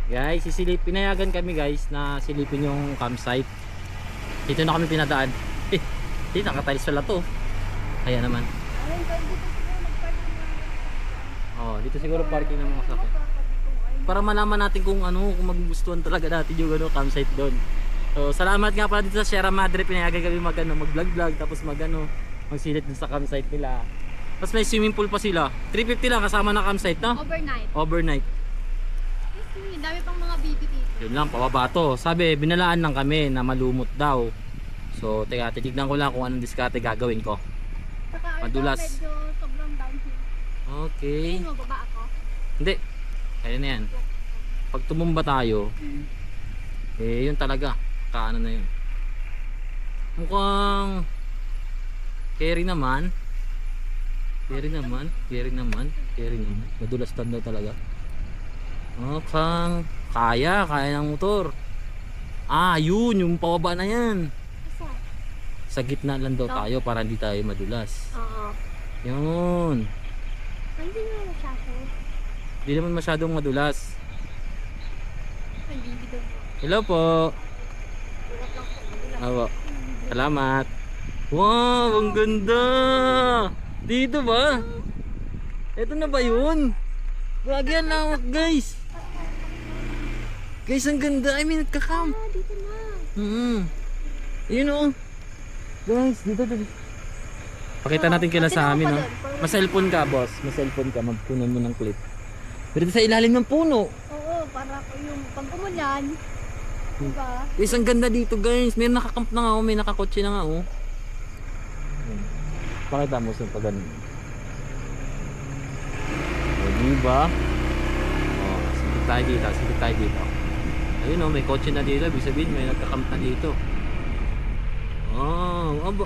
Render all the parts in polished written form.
Guys, pinayagan kami guys na silipin yung campsite. Dito na kami pinadaan. Dito nakatalis pala to. Kaya naman. Ayun, pwede dito siguro mag-park ng mga Oh, dito siguro parking ng mga sasakyan. Para malaman natin kung ano, kung magugustuhan talaga natin yung ano, campsite doon. So, salamat nga pala dito sa Sierra Madre, pinayagan kami mag-vlog-vlog tapos magsilip dun sa campsite nila. Tapos may swimming pool pa sila. 350 lang kasama na campsite, no? overnight. Overnight. Yes, dami pang mga baby dito. Yun lang, pababa to. Sabi, binalaan lang kami na malumot daw. So, teka, titignan ko lang kung anong diskarte gagawin ko. Saka Madulas. ito medyo sobrang downhill. Okay. Ayun mo, baba ako. Hindi. Ayun na yan. Pag tumumba tayo, eh, yun talaga. Kaano na yun. Mukhang carry naman. Carry naman. Madulas tanda talaga. Mukhang kaya ng motor. Ah, yun, yung pababa na yan. Asa? Sa gitna lang daw tayo para hindi tayo madulas. Oo. Yun. Hindi naman masyado. Hindi naman masyadong madulas. Ay, baby daw po. Hello po. Hirap lang po. Madulas. Awa. Salamat. Wow, ang ganda. Dito ba? Ito na ba yun? Grabe yan lawak guys. Guys, ang ganda. I mean, nagka-camp. Ah, dito na. Yun o. Guys, dito. Pakita natin kila sa amin, no? Mas-cellphone ka, boss. Mas-cellphone ka. Magpunan mo ng clip. Pero sa ilalim ng puno. Oo, para yung pag umulan. Diba? Guys, ang ganda dito, guys. May nakakamp na nga ako. May nakakotse na nga, oh. Pakita mo sa pag ganun. O, diba? O, sige tayo dito. Ayun o, may kotse na dito. Ibig sabihin, may nagkakamp na dito. Oh, aba.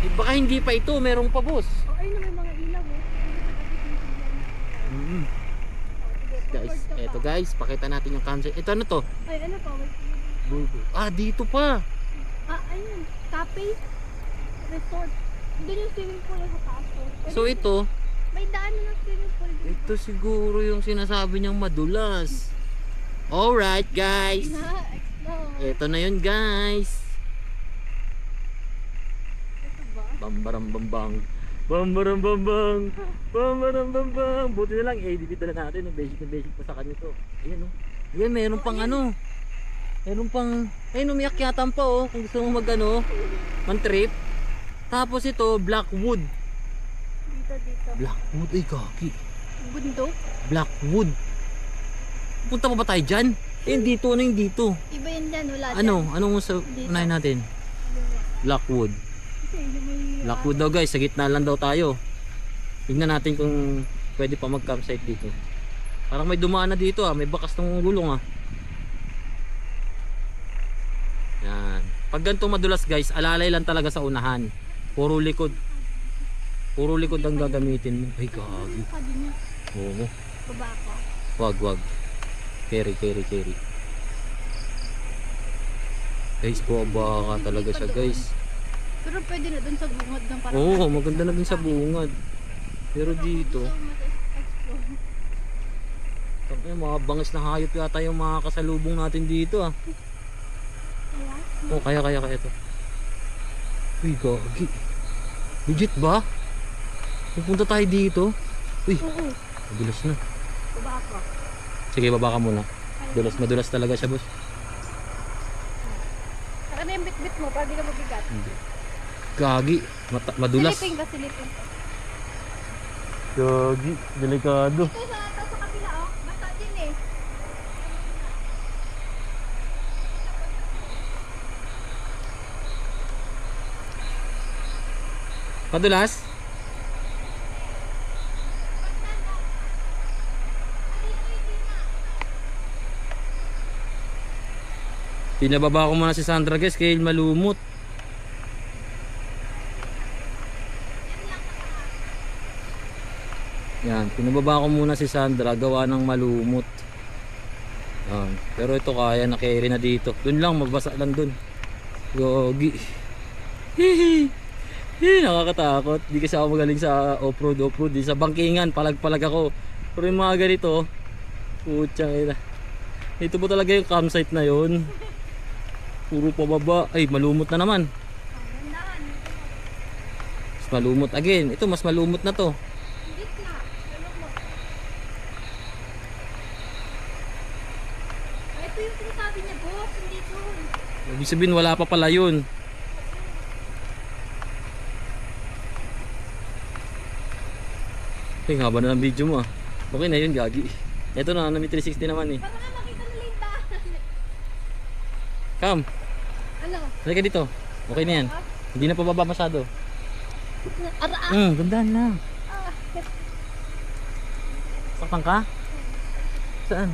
Eh, baka hindi pa ito, merong pa, boss. Oh, ayun na may mga ilaw eh. Guys, eto guys, pakita natin yung campsite. Ito ano to? Ay, ano pa? Ah, dito pa. Ah, ayun. Cafe. Resort. Doon yung swimming pool sa taas ko. So ito, May daan na ng swimming pool dito. ito siguro yung sinasabi niyang madulas. Alright guys. Na, explore. Ito na yun guys. Ito ba? Bambarambambang. Buti na lang, dito na natin. Basic pa sa kanya to. Ayan o. Ayan, meron pang ano. Meron pang, ayun, umiakyatan pa oh. Kung gusto mo man-trip. Tapos ito, Blackwood. Dito. Blackwood, ay kaki. Bundok. Blackwood. Punta pa ba tayo dyan? Eh, dito, ano yung dito? Iba yun dyan, wala dyan. Ano? Anong sa unahin natin? Blackwood. Kasi yung may... Blackwood daw guys, sa gitna lang daw tayo. Tingnan natin kung pwede pa mag-campsite dito. Parang may dumaan na dito ah, may bakas ng gulong ah. Yan. Pag ganito madulas guys, alalay lang talaga sa unahan. Puro likod. Puro likod ang gagamitin mo. Ay gagi. Sabi niya, Oo. baba ako. Wag. Carry. Guys, buwaba ka talaga siya guys. Pero pwede na dun sa bungad ng parang... Oo, maganda na din sa bungad. Pero dito, mga bangis na hayop yata yung mga kasalubong natin dito ah. Oh, kaya ito. Uy, gagi. Legit ba? Pupunta tayo dito? Uy, Oo, madulas na. baba ako. Sige, baba ka muna. Madulas talaga siya, boss. Saka na yung bit-bit mo para di ka mabigat. Hindi. Gagi, madulas. Silipin ka, silipin ka. Gagi, delikado. Ito sa kabila oh, basta din eh. Madulas? Pinababa ko muna si Sandra guys, kaya malumot. Yan, pinababa ko muna si Sandra, gawa ng malumot. Yan. Pero ito kaya na-carry na dito. Doon lang, magbasa lang doon. Gogi. Nakakatakot. Di kasi ako magaling sa off-road. Di sa bangkingan, palag-palag ako. Pero yung mga ganito, Putsang ina. Ito po talaga yung campsite na yon. Puro pababa. Ay, malumot na naman. Gandaan. Mas malumot again. Ito, mas malumot na to. Gitna. Ano mo? Ito yung sinasabi niya, boss. Hindi to. Ibig sabihin, wala pa pala yun. Ay, haba na ng video mo ah. Okay na yun, gagi. Ito na, may 360 naman eh. Para nga makita nila yung daan. Come, Ano? halika dito. Okay na yan. Hindi na pababa masyado. Ara. Gandaan lang. Ah. Saktan ka? Saan?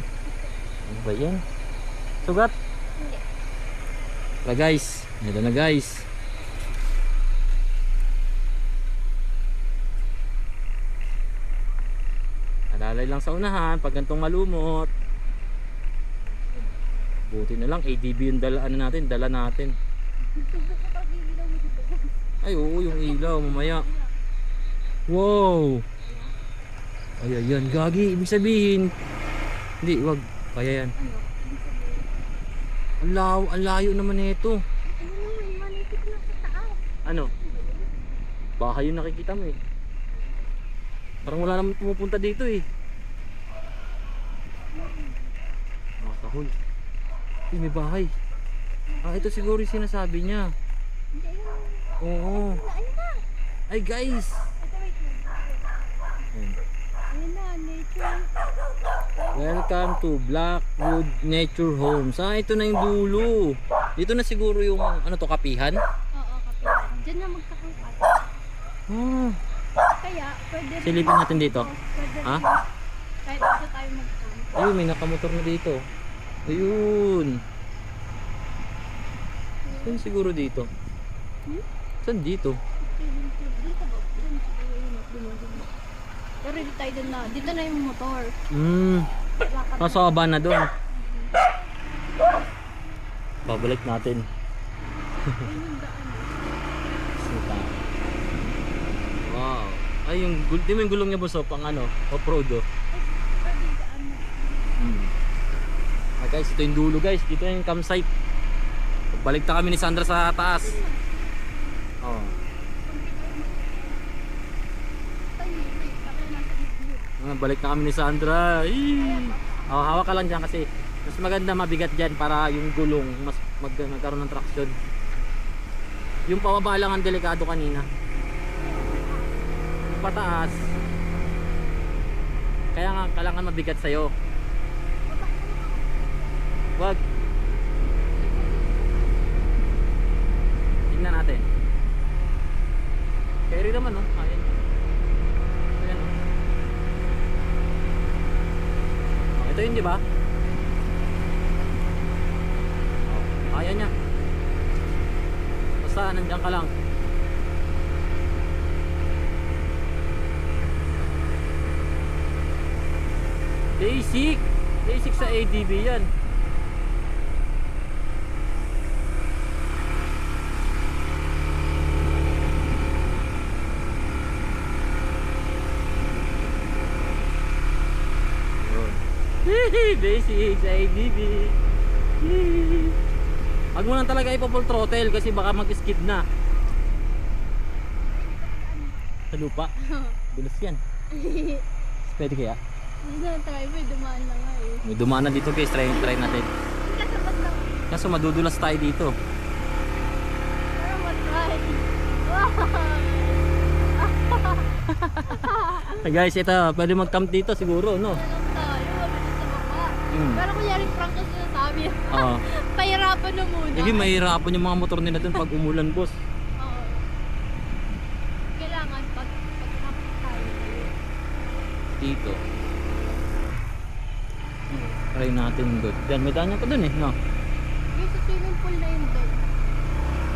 Ano ba yan? Sugat? Hindi. Wala guys. Ito na guys. Alalay lang sa unahan pag gantong malumot. Buti na lang ADB yung dala natin, dala natin. Ay oo, yung ilaw mamaya. Wow. Ay ayan, gagi, ibig sabihin. Hindi, wag. Kaya yan. Ang layo naman nito. Ano naman, manipit na sa taas. Ano? Bahay yung nakikita mo eh. Parang wala naman pumupunta dito eh. Nakakahol. Ay, may bahay. Ah, ito siguro yung sinasabi niya. Hindi, ayun. Oo. Ayun na. Ay guys. Ito, wait lang. Ayan. Ayun na, nature. Welcome to Blackwood Nature Homes. Ah, ito na yung dulo. Dito na siguro yung ano to, kapihan? Oo, kapitan. Diyan na magkakangkat. Ah, Kaya, pwede rin. silipin natin dito. Pwede Ha? rin. Kahit dito tayo mag-camp. Ayun, may nakamotor na dito. Ayun. Saan siguro dito? Saan dito? Dito ba? Dun siguro yun. Dun. Pero dito tayo dun na. Dito na yung motor. Lakad na. Nasa baba na doon. Babalik natin. Ayun yung daan. Sita. Wow. Ay, di mo yung gulong niya boss, pang ano, off-road oh. Pwede yung daan mo. Ah, guys, ito yung dulo guys. Dito yung campsite. Balik na kami ni Sandra sa taas. Oh. Balik na kami ni Sandra. Oh, hawak ka lang dyan kasi mas maganda mabigat dyan para yung gulong mas magkaroon ng traction. Yung pababa lang ang delikado kanina. Yung pataas. Kaya nga kailangan mabigat sa'yo. Wag. Tingnan natin. Carry naman oh. Ayan. Ayan oh. Oh, ito yun di ba? Oh, kaya niya. Basta nandiyan ka lang. Basic. Basic sa ADB yan. Basic sa ADB. Wag mo lang talaga ipa-full throttle kasi baka mag-skid na. Sa lupa. Bilis yan. Pwede kaya? Hindi na tayo. May dumaan na nga eh. May dumaan na dito guys. Try natin. Kasabat lang. Kaso madudulas tayo dito. Pero matry. Hey guys, ito. Pwede mag-camp dito siguro, no? Lang tayo. Mabilis sa baba. Mm. Pero kunyari prank na sinasabi. Oo. Pahirapan na muna. Hindi, mahirapan yung mga motor nila dun pag umulan, boss. Oo. Kailangan pag-camp tayo. Dito. Try natin doon. Diyan, may daan pa dun eh, no? Yung sa swimming pool na yun doon.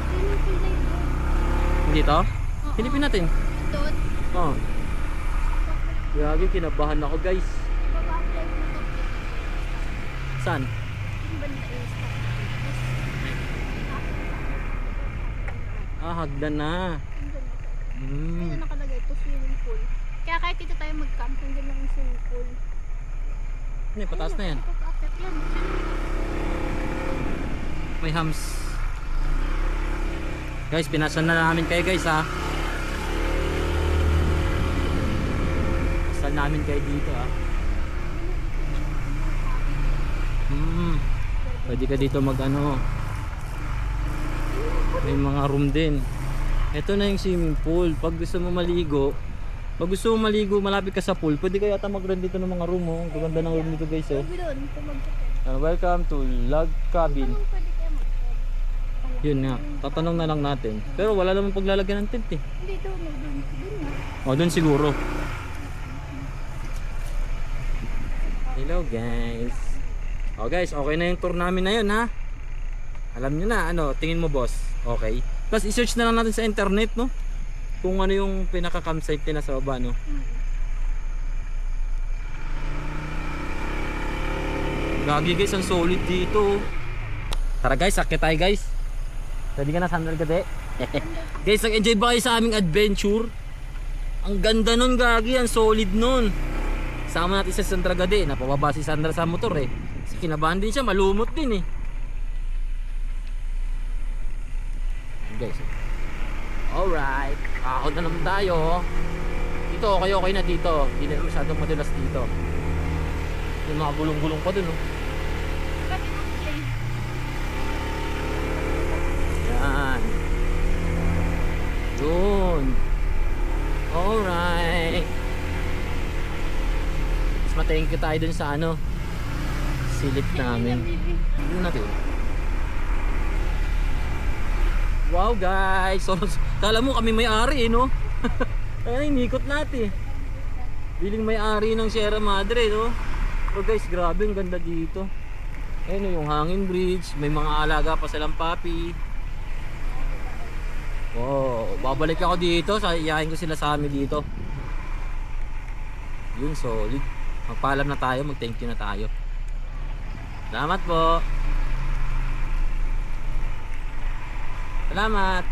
Swimming pool na yun doon. Dito? Oo. Silipin natin. Doon. Oh. Grabe, kinabahan ako guys. Ibaba-apply mo ito. Saan? Yung banda is. Ah, hagdan na. Ayun na nakalagay ito, swimming pool. Kaya kahit dito tayo mag-camp, nandiyan lang yung swimming pool. na eh, pataas na yan. Pag-akyat yan. May hams. Guys, pinasan na namin kayo guys ha. Pasal namin kayo dito ha. Pwede ka dito mag ano. May mga room din. Ito na yung swimming pool. Pag gusto mo maligo, malapit ka sa pool, pwede kayo ata mag-rent dito ng mga room oh. Ang ganda ng room dito guys oh. Sabi doon, pag-akyat. Welcome to Log Cabin. Anong pwede kayo mag-tent? Yun nga, tatanong na lang natin. Pero wala namang paglalagyan ng tent eh. Hindi doon, doon nga. O, doon siguro. Hello guys. O guys, okay na yung tour namin na yun ha. Alam nyo na, ano, tingin mo boss, okay. Plus i-search na lang natin sa internet no. Kung ano yung pinaka-campsite nila sa baba no. Gagi guys, ang solid dito. Tara guys, sakit tayo guys. Pwede ka na sandal gade. Guys, nag-enjoy ba kayo sa aming adventure? Ang ganda nun gagi, ang solid nun. Sama natin sa Sandra Gade. Napababa si Sandra sa motor eh. Kasi kinabahan din siya, malumot din eh. Guys, alright, kakakot na naman tayo. Dito okay na dito. Hindi na masyadong madulas dito. Yung mga gulong-gulong pa dun oh. Yan. Doon. Alright. Mas ma-thank you tayo dun sa ano, silip namin. Yun natin. Wow guys. So, kala mo kami may-ari eh no. Kaya inikot natin. Biling may-ari ng Sierra Madre no. So guys, grabe ang ganda dito. Ayun yung hanging bridge, may mga alaga pa silang papi. Wow, babalik ako dito, iyahin ko sila sa amin dito. Yun, solid. Magpaalam na tayo, mag-thank you na tayo. Salamat po. Salamat.